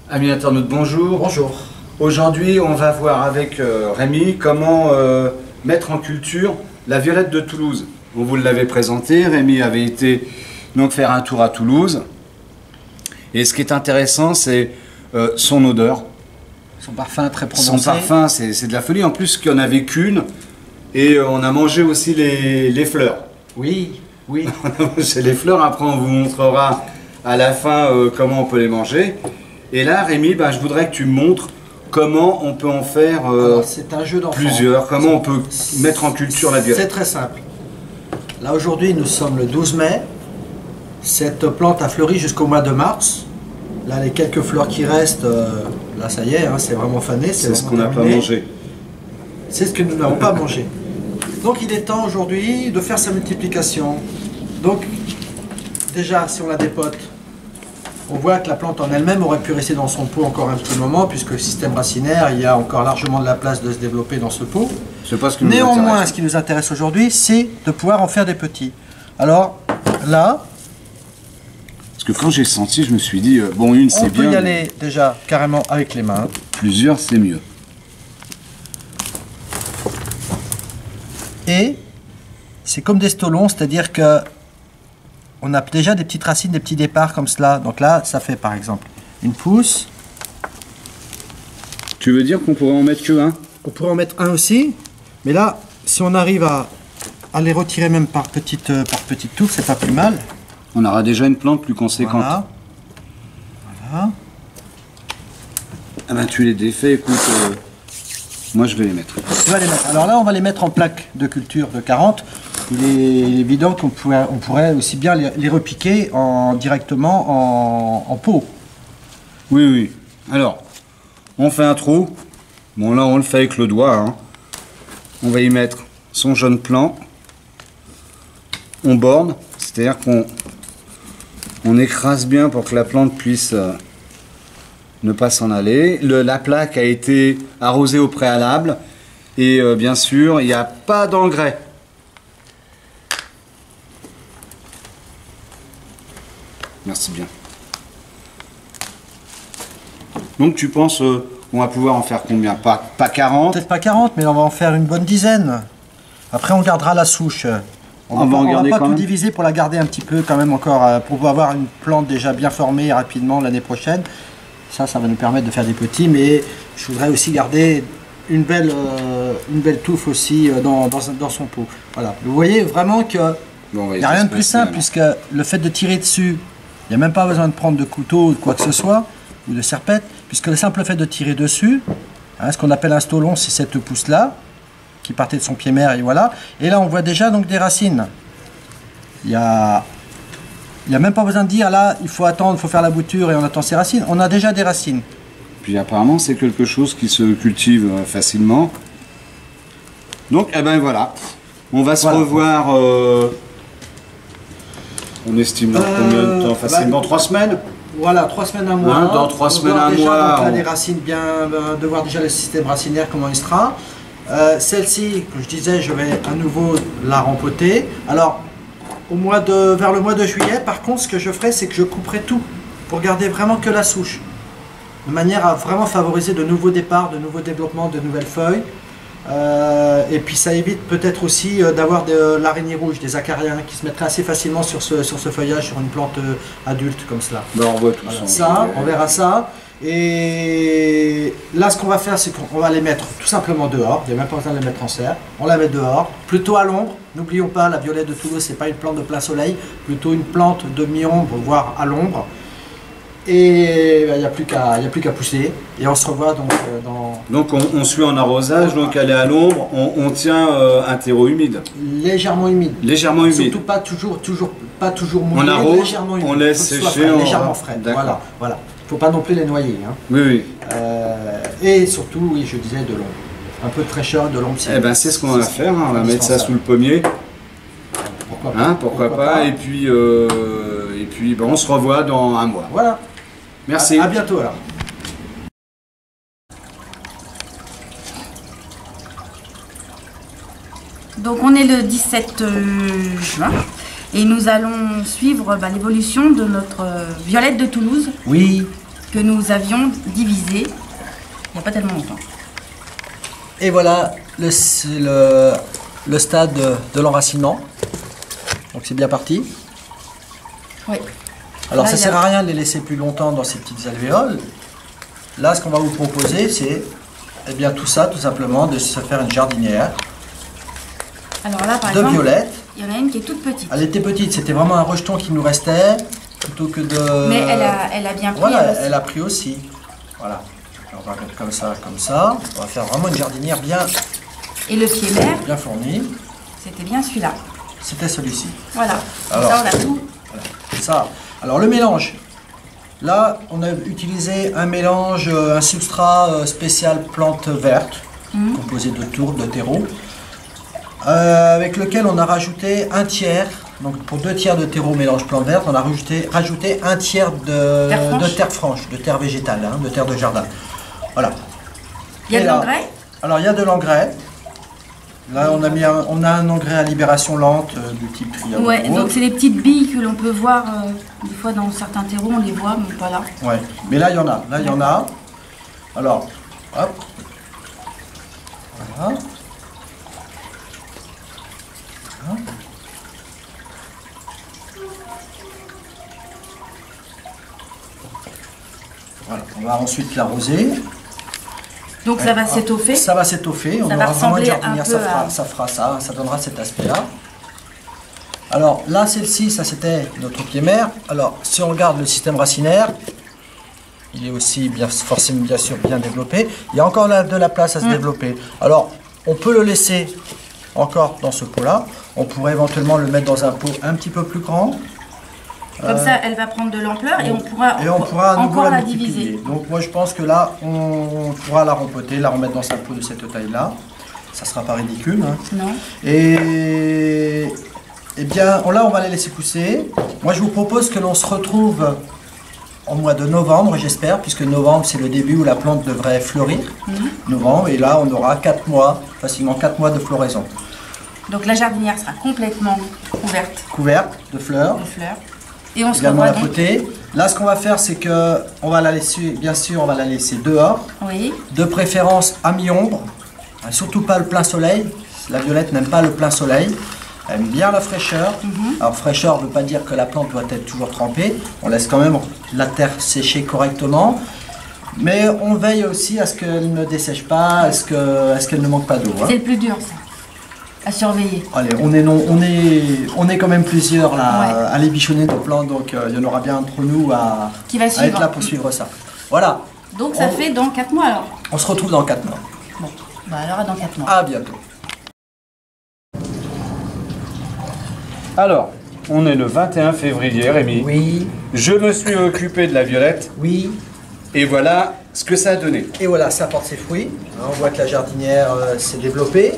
Amis internautes, bonjour. Bonjour. Aujourd'hui, on va voir avec Rémi comment mettre en culture la violette de Toulouse. On vous l'avait présenté, Rémi avait été donc faire un tour à Toulouse. Et ce qui est intéressant, c'est son odeur. Son parfum très prononcé. Son parfum, c'est de la folie. En plus, qu'il n'y en avait qu'une. Et on a mangé aussi les fleurs. Oui, oui. On a mangé les fleurs. Après, on vous montrera à la fin comment on peut les manger. Et là, Rémi, je voudrais que tu me montres comment on peut en faire c'est un jeu d'enfant. Plusieurs. Comment on peut mettre en culture la violette. C'est très simple. Là, aujourd'hui, nous sommes le 12 mai. Cette plante a fleuri jusqu'au mois de mars. Là, les quelques fleurs qui restent, là, ça y est, hein, c'est vraiment fané. C'est ce qu'on n'a pas mangé. C'est ce que nous n'avons pas mangé. Donc, il est temps aujourd'hui de faire sa multiplication. Donc, déjà, si on la dépote, on voit que la plante en elle-même aurait pu rester dans son pot encore un petit moment, puisque le système racinaire, il y a encore largement de la place de se développer dans ce pot. C'est pas ce qui nous Néanmoins, intéresse. ce qui nous intéresse aujourd'hui, c'est de pouvoir en faire des petits. Alors, là, Parce que quand j'ai senti, je me suis dit, bon, une c'est on bien. peut y aller déjà carrément avec les mains. Plusieurs, c'est mieux. Et c'est comme des stolons, c'est-à-dire que on a déjà des petites racines, des petits départs comme cela. Donc là, ça fait par exemple une pousse. Tu veux dire qu'on pourrait en mettre que un? On pourrait en mettre un aussi. Mais là, si on arrive à les retirer même par petite touffes, c'est pas plus mal. On aura déjà une plante plus conséquente. Voilà. Voilà. Ah ben tu les défais, écoute, moi je vais les mettre. On va les mettre. Alors là, on va les mettre en plaque de culture de 40. Il est évident qu'on pourrait aussi bien les repiquer directement en pot. Oui, oui. Alors, on fait un trou. Bon là, on le fait avec le doigt. Hein. On va y mettre son jaune plant. On borne, c'est-à-dire qu'on écrase bien pour que la plante puisse ne pas s'en aller. La plaque a été arrosée au préalable. Et bien sûr, il n'y a pas d'engrais. Merci bien. Donc tu penses on va pouvoir en faire combien? Pas 40? Peut-être pas 40, mais on va en faire une bonne dizaine. Après, on gardera la souche. On va pas tout diviser pour la garder un petit peu quand même encore, pour avoir une plante déjà bien formée rapidement l'année prochaine. Ça va nous permettre de faire des petits, mais je voudrais aussi garder une belle touffe aussi dans son pot. Voilà. Vous voyez vraiment qu'il n'y a rien de plus simple, puisque le fait de tirer dessus, il n'y a même pas besoin de prendre de couteau ou de quoi que ce soit, ou de serpette, puisque le simple fait de tirer dessus, hein, ce qu'on appelle un stolon, c'est cette pousse-là, qui partait de son pied mère, et voilà. Et là, on voit déjà donc des racines. Il n'y a même pas besoin de dire, là, il faut attendre, il faut faire la bouture et on attend ses racines. On a déjà des racines. Puis apparemment, c'est quelque chose qui se cultive facilement. Donc, eh ben voilà. On va se revoir... on estime dans combien de temps? Facilement 3 semaines? Voilà, 3 semaines, un mois. Hein, dans 3 semaines, un mois. Donc là, les racines, de voir déjà le système racinaire, comment il sera. Celle-ci, comme je disais, je vais à nouveau la rempoter. Alors, vers le mois de juillet, par contre, ce que je ferai, c'est que je couperai tout pour garder vraiment que la souche. De manière à vraiment favoriser de nouveaux départs, de nouveaux développements, de nouvelles feuilles. Et puis ça évite peut-être aussi d'avoir de l'araignée rouge, des acariens qui se mettraient assez facilement sur ce feuillage, sur une plante adulte comme cela. Ben, on voit tout ça. On verra ça. Et là, ce qu'on va faire, c'est qu'on va les mettre tout simplement dehors. Il n'y a même pas besoin de les mettre en serre. On la met dehors, plutôt à l'ombre. N'oublions pas, la violette de Toulouse, c'est pas une plante de plein soleil, plutôt une plante de mi-ombre, voire à l'ombre. Et il n'y a plus qu'à pousser. Et on se revoit donc dans... Donc on suit en arrosage, donc elle est à l'ombre, on tient un terreau humide. Légèrement humide. Légèrement humide. Surtout pas toujours mouillé, on arrose, légèrement humide. on laisse sécher. Légèrement frais. Voilà, voilà. Il ne faut pas non plus les noyer. Hein. Oui, oui. Et surtout, oui, je disais de l'ombre. Un peu de fraîcheur, de l'ombre. Eh ben c'est ce qu'on va faire, hein. On va mettre ça sous le pommier. Pourquoi pas, hein, pourquoi pas. Et puis ben, on se revoit dans un mois. Voilà. Merci. À bientôt alors. Donc on est le 17 juin et nous allons suivre l'évolution de notre violette de Toulouse. Oui. Que nous avions divisée il n'y a pas tellement longtemps. Et voilà le stade de l'enracinement. Donc c'est bien parti. Oui. Alors là, ça ne sert à rien de les laisser plus longtemps dans ces petites alvéoles. Là, ce qu'on va vous proposer, c'est tout ça, tout simplement, de se faire une jardinière. Alors là, par exemple, violettes. Il y en a une qui est toute petite. Elle était petite, c'était vraiment un rejeton qui nous restait, plutôt que de... Mais elle a bien pris. Voilà, elle a pris aussi. Voilà. Alors, on va mettre comme ça, comme ça. On va faire vraiment une jardinière bien... Et le pied mère, bien fourni. C'était bien celui-là. C'était celui-ci. Voilà. Alors, ça, on a tout. Voilà. Ça. Alors, le mélange. Là, on a utilisé un mélange, un substrat spécial plante verte, composé de tourbe, de terreau, avec lequel on a rajouté un tiers, donc pour 2 tiers de terreau mélange plante verte, on a rajouté un tiers de terre franche, de terre végétale, de terre de jardin. Voilà. Il y a de l'engrais? Alors, il y a de l'engrais. Là, on a un engrais à libération lente du type triangle. Ouais, donc c'est les petites billes que l'on peut voir des fois dans certains terreaux, on les voit, mais pas là. Ouais, mais là il y en a. Là il y en a. Alors, hop. Voilà. Voilà. On va ensuite l'arroser. Donc ça va s'étoffer. Ça va s'étoffer. On aura vraiment une jardinière, ça fera ça, ça donnera cet aspect-là. Alors là, celle-ci, ça c'était notre pied mère. Alors si on regarde le système racinaire, il est aussi forcément bien sûr bien développé. Il y a encore de la place à se développer. Alors on peut le laisser encore dans ce pot-là. On pourrait éventuellement le mettre dans un pot un petit peu plus grand. Comme ça, elle va prendre de l'ampleur et on pourra encore la diviser. Donc moi je pense que là, on pourra la rempoter, la remettre dans un pot de cette taille-là. Ça sera pas ridicule. Hein. Non. Et bien là, on va les laisser pousser. Moi je vous propose que l'on se retrouve au mois de novembre, j'espère, puisque novembre c'est le début où la plante devrait fleurir. Novembre, et là on aura 4 mois, facilement 4 mois de floraison. Donc la jardinière sera complètement couverte. Couverte de fleurs. Et on se également revoit à côté. Là, ce qu'on va faire, c'est que on va la laisser, bien sûr, on va la laisser dehors. Oui. De préférence à mi-ombre. Surtout pas le plein soleil. La violette n'aime pas le plein soleil. Elle aime bien la fraîcheur. Alors fraîcheur ne veut pas dire que la plante doit être toujours trempée. On laisse quand même la terre sécher correctement. Mais on veille aussi à ce qu'elle ne dessèche pas, à ce qu'elle ne manque pas d'eau. C'est le plus dur, ça. À surveiller. Allez, on est quand même plusieurs là, à les bichonner nos plantes, donc il y en aura bien entre nous à être là pour suivre ça. Voilà. Donc ça fait dans 4 mois alors. On se retrouve dans 4 mois. Bon, alors à dans 4 mois. À bientôt. Alors, on est le 21 février, Rémi. Oui. Je me suis occupé de la violette. Oui. Et voilà ce que ça a donné. Et voilà, ça porte ses fruits. On voit que la jardinière s'est développée.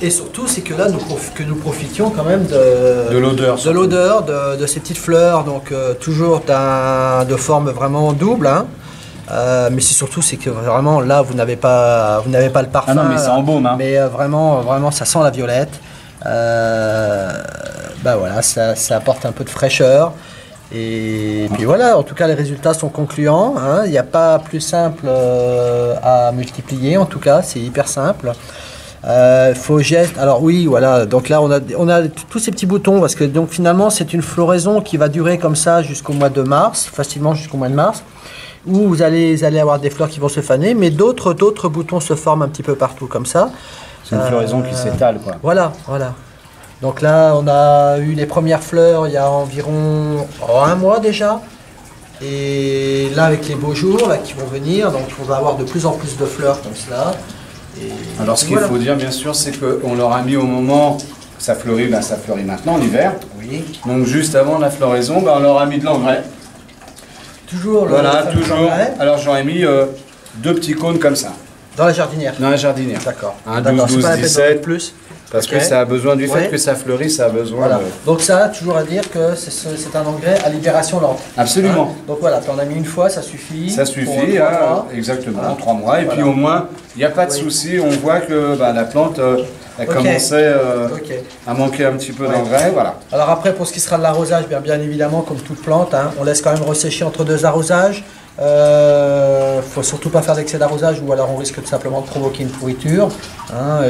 Et surtout, c'est que là, nous profitions quand même de l'odeur, de ces petites fleurs, donc toujours de forme vraiment double. Hein. Mais c'est surtout, c'est que vraiment là, vous n'avez pas le parfum. Ah non, mais c'est en baume. Hein. Mais vraiment, ça sent la violette. Voilà, ça apporte un peu de fraîcheur. Et puis voilà, en tout cas, les résultats sont concluants. Hein. Il n'y a pas plus simple à multiplier. En tout cas, c'est hyper simple. Faux geste. Alors oui, voilà. Donc là, on a tous ces petits boutons parce que donc finalement, c'est une floraison qui va durer comme ça jusqu'au mois de mars, facilement jusqu'au mois de mars, où vous allez avoir des fleurs qui vont se faner, mais d'autres boutons se forment un petit peu partout comme ça. C'est une floraison qui s'étale, quoi. Voilà. Donc là, on a eu les premières fleurs il y a environ 1 mois déjà. Et là, avec les beaux jours là, qui vont venir, donc on va avoir de plus en plus de fleurs comme cela. Alors ce qu'il faut dire bien sûr, c'est qu'on leur a mis au moment où ça fleurit, ça fleurit maintenant en hiver. Oui. Donc juste avant la floraison, on leur a mis de l'engrais. Toujours le toujours. Alors j'aurais mis 2 petits cônes comme ça. Dans la jardinière. Dans la jardinière. D'accord. Un 12, 12, 17. Plus. Parce que ça a besoin du fait que ça fleurit, ça a besoin de... Donc ça, toujours à dire que c'est un engrais à libération lente. Absolument. Hein, donc voilà, tu en as mis une fois, ça suffit. Ça suffit, exactement, 3 mois. Et puis au moins, il n'y a pas de souci, on voit que la plante, Elle commençait à manquer un petit peu d'engrais, voilà. Alors après, pour ce qui sera de l'arrosage, bien évidemment, comme toute plante, hein, on laisse quand même ressécher entre 2 arrosages. Faut surtout pas faire d'excès d'arrosage ou alors on risque simplement de provoquer une pourriture. Hein,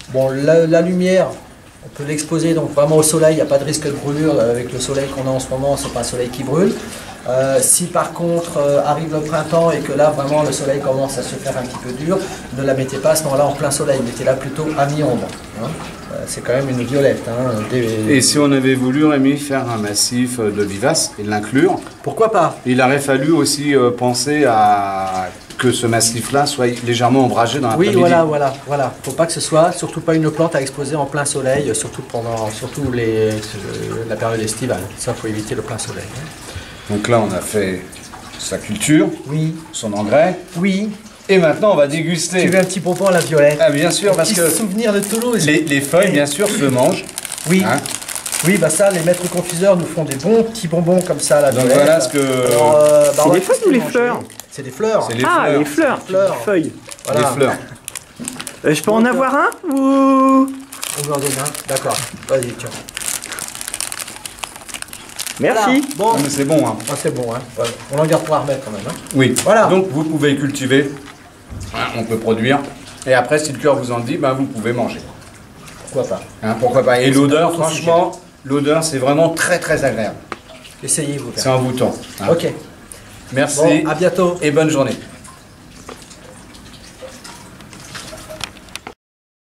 bon, la lumière, on peut l'exposer donc vraiment au soleil, il n'y a pas de risque de brûlure avec le soleil qu'on a en ce moment, c'est pas un soleil qui brûle. Si par contre arrive le printemps et que là vraiment le soleil commence à se faire un petit peu dur, ne la mettez pas à ce moment-là en plein soleil, mettez-la plutôt à mi-ombre. Hein. C'est quand même une violette. Hein, Et si on avait voulu, Rémi, faire un massif de vivaces et l'inclure, pourquoi pas? Il aurait fallu aussi penser à que ce massif-là soit légèrement ombragé dans l'après-midi. Oui, voilà. Faut pas que ce soit, surtout pas une plante à exposer en plein soleil, surtout la période estivale. Ça, faut éviter le plein soleil. Hein. Donc là, on a fait sa culture, oui, son engrais, oui. Et maintenant, on va déguster. Tu veux un petit bonbon à la violette? Ah, bien sûr, parce que souvenir de Toulouse. Les feuilles, bien sûr, se mangent. Oui. Hein, oui, bah ça, les maîtres confiseurs nous font des bons petits bonbons comme ça à la violette. Donc voilà ce que. C'est des feuilles ou les fleurs? C'est des fleurs. Les fleurs. Les feuilles. Voilà. Les fleurs. Je peux en avoir un ou... On vous en donne un. D'accord. Vas-y, tiens. Merci. Voilà. Bon. Ah, mais c'est bon. Hein. Ah, c'est bon. Hein. Voilà. On en garde pour la remettre quand même. Hein. Oui. Voilà. Donc vous pouvez cultiver. On peut produire. Et après, si le cœur vous en dit, ben, vous pouvez manger. Pourquoi pas. Hein, pourquoi pas. Et l'odeur, franchement, l'odeur, c'est vraiment très très agréable. Essayez-vous. C'est envoûtant. Hein. Ok. Merci. Bon, à bientôt. Et bonne journée.